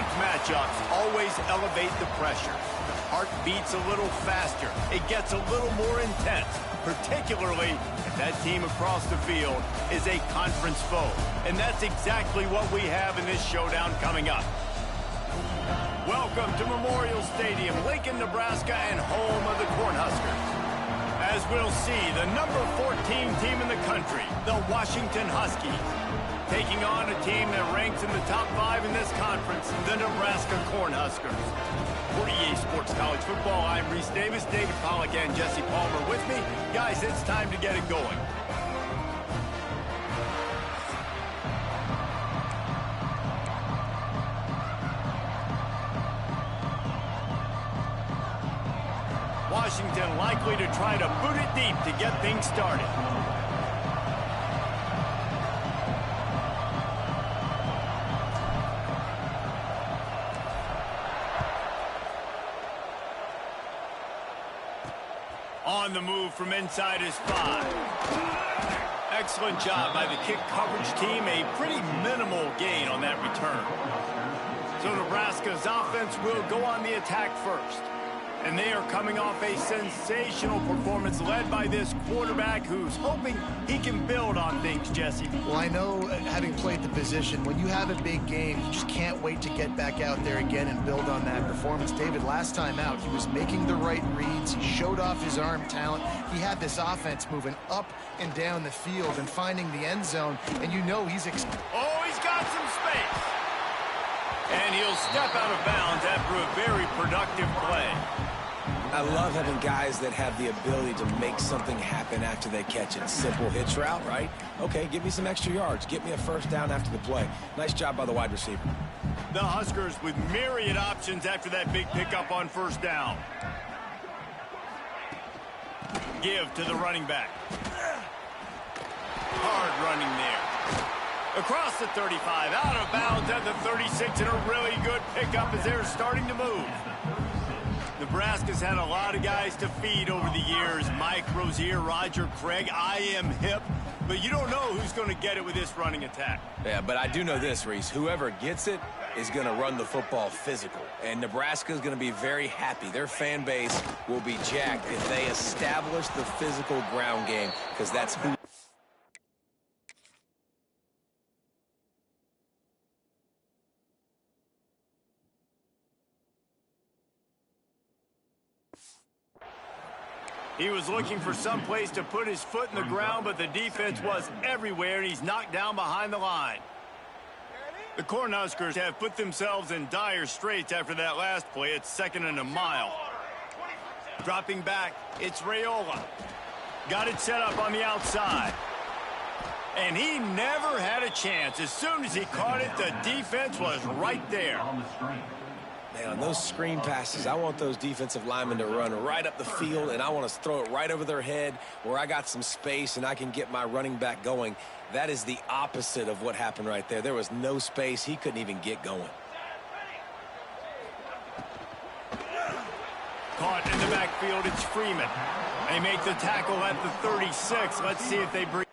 Strength matchups always elevate the pressure. The heart beats a little faster. It gets a little more intense, particularly if that team across the field is a conference foe. And that's exactly what we have in this showdown coming up. Welcome to Memorial Stadium, Lincoln, Nebraska, and home of the Cornhuskers. As we'll see, the number 14 team in the country, the Washington Huskies, taking on a team that ranks in the top 5 in this conference, the Nebraska Cornhuskers. For EA Sports College Football, I'm Reese Davis, David Pollack, and Jesse Palmer with me. Guys, it's time to get it going. Washington likely to try to boot it deep to get things started. On the move from inside his 5. Excellent job by the kick coverage team. A pretty minimal gain on that return. So Nebraska's offense will go on the attack first. And they are coming off a sensational performance led by this quarterback who's hoping he can build on things, Jesse. Well, I know, having played the position, when you have a big game, you just can't wait to get back out there again and build on that performance. David, last time out, he was making the right reads. He showed off his arm talent. He had this offense moving up and down the field and finding the end zone. And you know he's... he's got some space. And he'll step out of bounds after a very productive play. I love having guys that have the ability to make something happen after they catch it. Simple hitch route, right? Okay, give me some extra yards. Get me a first down after the play. Nice job by the wide receiver. The Huskers with myriad options after that big pickup on first down. Give to the running back. Hard running there. Across the 35, out of bounds at the 36, and a really good pickup as they're starting to move. Nebraska's had a lot of guys to feed over the years. Mike Rozier, Roger Craig, I am hip. But you don't know who's going to get it with this running attack. Yeah, but I do know this, Reese. Whoever gets it is going to run the football physical. And Nebraska's going to be very happy. Their fan base will be jacked if they establish the physical ground game, because that's who... He was looking for some place to put his foot in the ground, but the defense was everywhere, and he's knocked down behind the line. The Cornhuskers have put themselves in dire straits after that last play. It's 2nd and a mile. Dropping back, it's Raiola. Got it set up on the outside. And he never had a chance. As soon as he caught it, the defense was right there. Man, on those screen passes, I want those defensive linemen to run right up the field, and I want to throw it right over their head where I got some space and I can get my running back going. That is the opposite of what happened right there. There was no space. He couldn't even get going. Caught in the backfield, it's Freeman. They make the tackle at the 36. Let's see if they bring...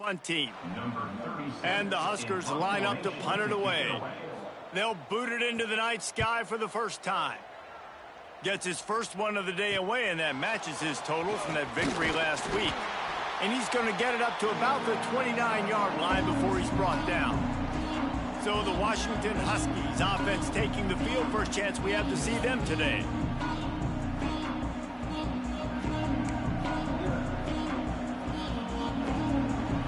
punt team. And the Huskers line up to punt it away. They'll boot it into the night sky for the first time. Gets his first one of the day away, and that matches his total from that victory last week. And he's going to get it up to about the 29-yard line before he's brought down. So the Washington Huskies offense taking the field. First chance we have to see them today.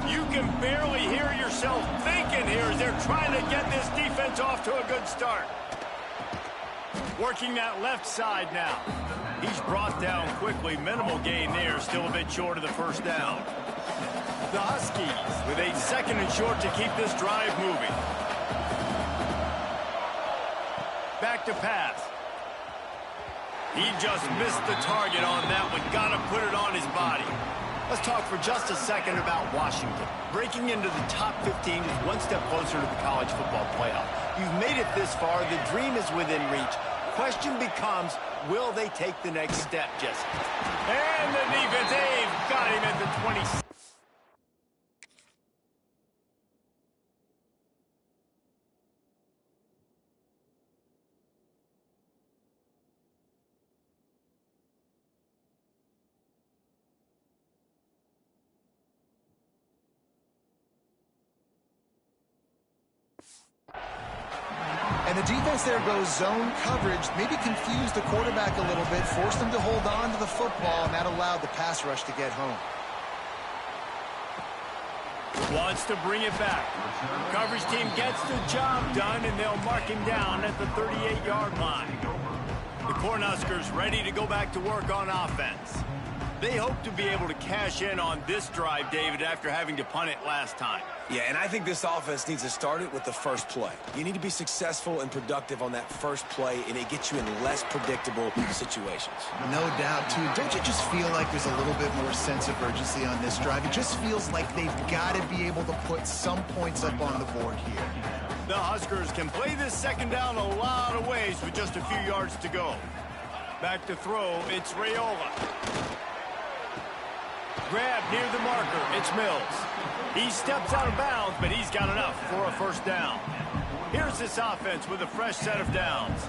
You can barely hear yourself thinking here as they're trying to get this defense off to a good start. Working that left side now. He's brought down quickly. Minimal gain there. Still a bit short of the first down. The Huskies with a 2nd and short to keep this drive moving. Back to pass. He just missed the target on that one. Got to put it on his body. Let's talk for just a second about Washington. Breaking into the top 15 is one step closer to the college football playoff. You've made it this far. The dream is within reach. Question becomes, will they take the next step, Jesse? And the defense, they've got him at the 20. And the defense there goes zone coverage, maybe confused the quarterback a little bit, forced him to hold on to the football, and that allowed the pass rush to get home. Wants to bring it back. Coverage team gets the job done, and they'll mark him down at the 38-yard line. The Cornhuskers ready to go back to work on offense. They hope to be able to cash in on this drive, David, after having to punt it last time. Yeah, and I think this offense needs to start it with the first play. You need to be successful and productive on that first play, and it gets you in less predictable situations. No doubt, too. Don't you just feel like there's a little bit more sense of urgency on this drive? It just feels like they've got to be able to put some points up on the board here. The Huskers can play this second down a lot of ways with just a few yards to go. Back to throw, it's Raiola. Grab near the marker, it's Mills. He steps out of bounds, but he's got enough for a first down. Here's this offense with a fresh set of downs.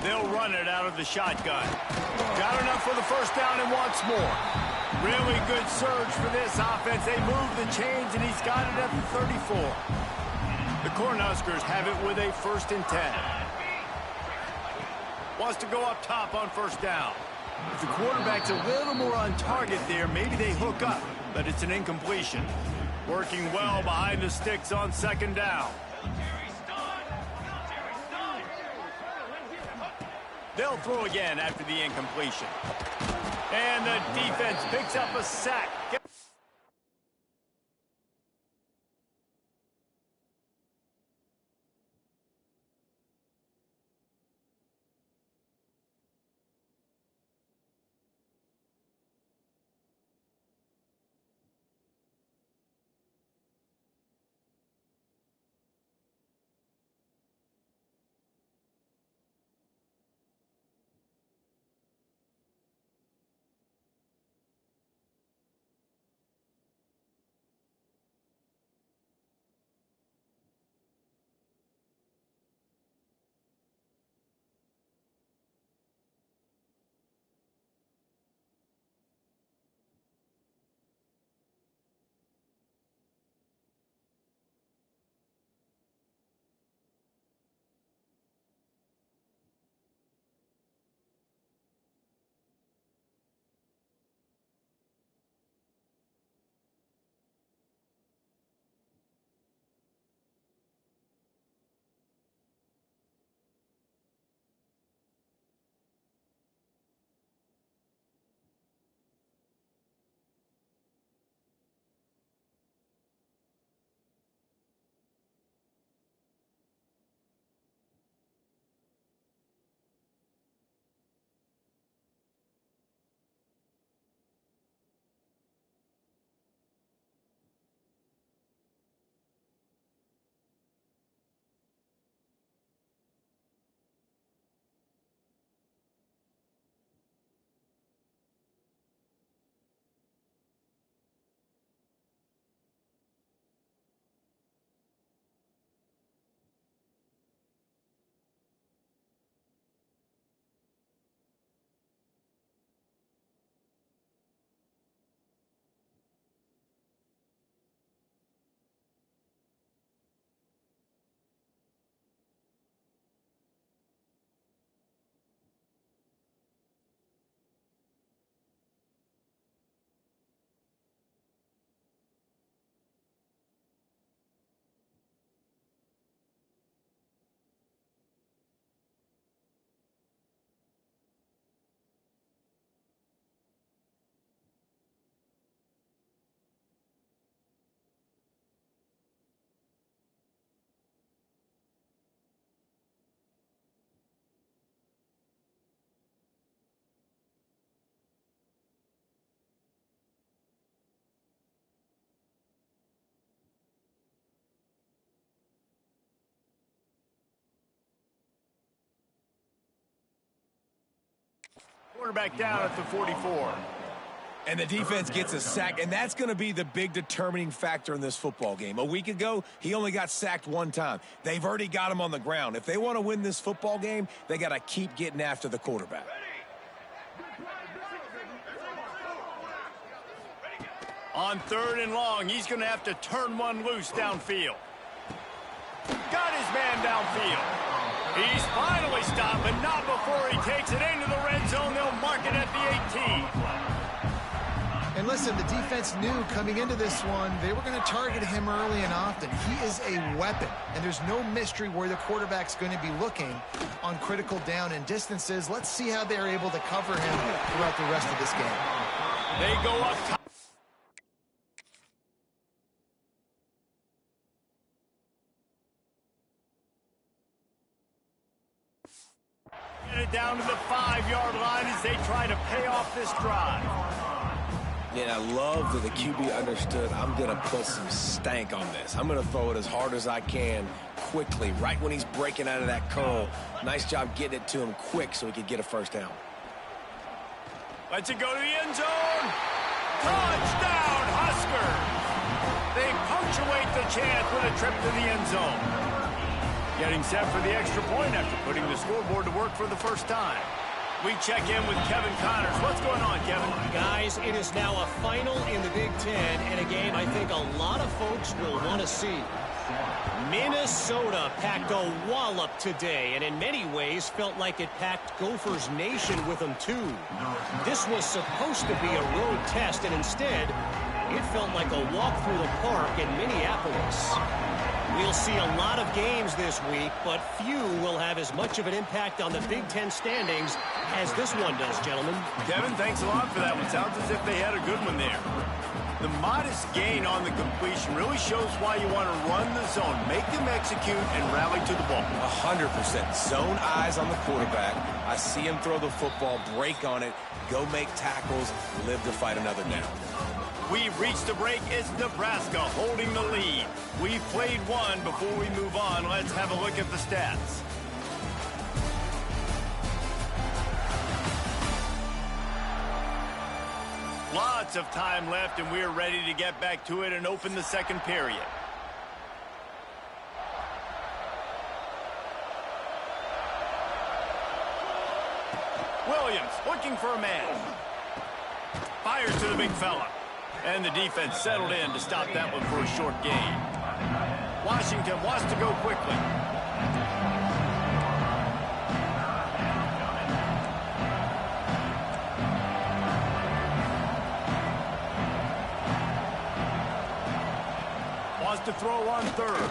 They'll run it out of the shotgun. Got enough for the first down and wants more. Really good surge for this offense. They move the chains, and he's got it at the 34. The Cornhuskers have it with a 1st and 10. Wants to go up top on first down. If the quarterback's a little more on target there, maybe they hook up, but it's an incompletion. Working well behind the sticks on 2nd down. They'll throw again after the incompletion. And the defense picks up a sack. Quarterback down at the 44. And the defense gets a sack, and that's going to be the big determining factor in this football game. A week ago, he only got sacked one time. They've already got him on the ground. If they want to win this football game, they got to keep getting after the quarterback. On 3rd and long, he's going to have to turn one loose downfield. Got his man downfield. He's finally stopped, but not before he takes it into the red zone. They'll mark it at the 18. And listen, the defense knew coming into this one, they were going to target him early and often. He is a weapon, and there's no mystery where the quarterback's going to be looking on critical down and distances. Let's see how they're able to cover him throughout the rest of this game. They go up top. Get it down to the 5-yard line as they try to pay off this drive. And I love that the QB understood, I'm going to put some stank on this. I'm going to throw it as hard as I can quickly, right when he's breaking out of that curl. Nice job getting it to him quick so he could get a first down. Lets it go to the end zone. Touchdown, Huskers. They punctuate the chance with a trip to the end zone. Getting set for the extra point after putting the scoreboard to work for the first time. We check in with Kevin Connors. What's going on, Kevin? Guys, it is now a final in the Big Ten, and a game I think a lot of folks will want to see. Minnesota packed a wallop today, and in many ways felt like it packed Gophers Nation with them, too. This was supposed to be a road test, and instead, it felt like a walk through the park in Minneapolis. We'll see a lot of games this week, but few will have as much of an impact on the Big Ten standings as this one does, gentlemen. Kevin, thanks a lot for that one. Sounds as if they had a good one there. The modest gain on the completion really shows why you want to run the zone, make them execute, and rally to the ball. 100%. Zone eyes on the quarterback. I see him throw the football, break on it, go make tackles, live to fight another down. We've reached the break. It's Nebraska holding the lead. We've played one. Before we move on, let's have a look at the stats. Lots of time left, and we're ready to get back to it and open the second period. Williams looking for a man. Fires to the big fella. And the defense settled in to stop that one for a short gain. Washington wants to go quickly. Wants to throw on 3rd.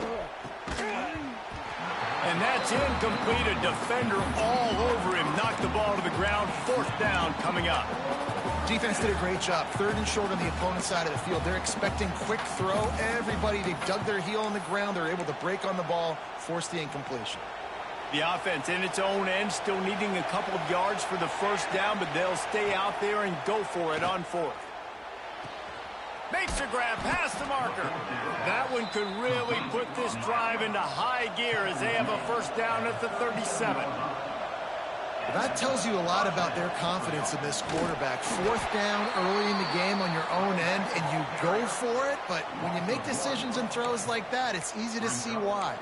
And that's incomplete. A defender all over him. Knocked the ball to the ground. 4th down coming up. Defense did a great job. 3rd and short on the opponent's side of the field. They're expecting quick throw. Everybody, they dug their heel on the ground. They're able to break on the ball, force the incompletion. The offense in its own end, still needing a couple of yards for the first down, but they'll stay out there and go for it on 4th. Makes a grab past the marker. That one could really put this drive into high gear as they have a first down at the 37. That tells you a lot about their confidence in this quarterback. 4th down early in the game on your own end, and you go for it, but when you make decisions and throws like that, it's easy to see why.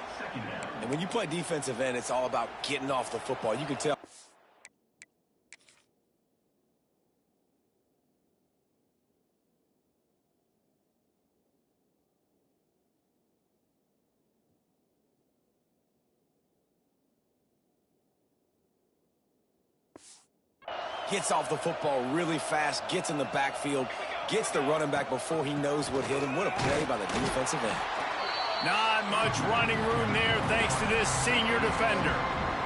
And when you play defensive end, it's all about getting off the football. You can tell. Gets off the football really fast, gets in the backfield, gets the running back before he knows what hit him. What a play by the defensive end. Not much running room there thanks to this senior defender.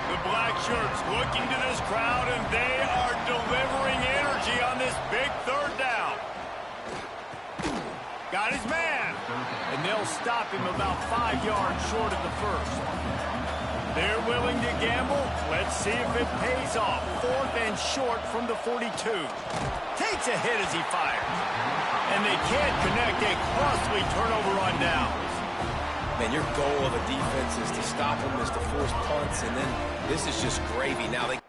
The black shirts looking to this crowd, and they are delivering energy on this big 3rd down. Got his man, and they'll stop him about 5 yards short of the 1st. They're willing to gamble. Let's see if it pays off. 4th and short from the 42. Takes a hit as he fires. And they can't connect. A costly turnover on downs. Man, your goal of a defense is to stop them, is to force punts, and then this is just gravy. Now they...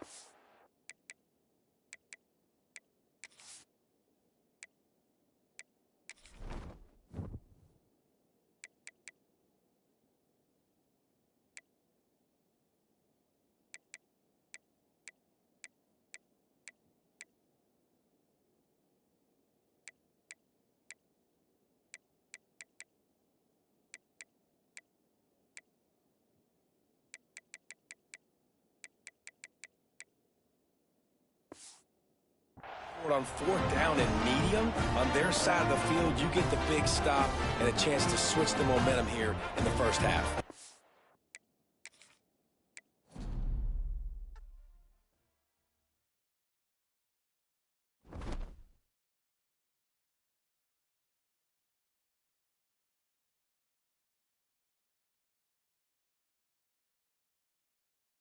but on 4th down and medium, on their side of the field, you get the big stop and a chance to switch the momentum here in the first half.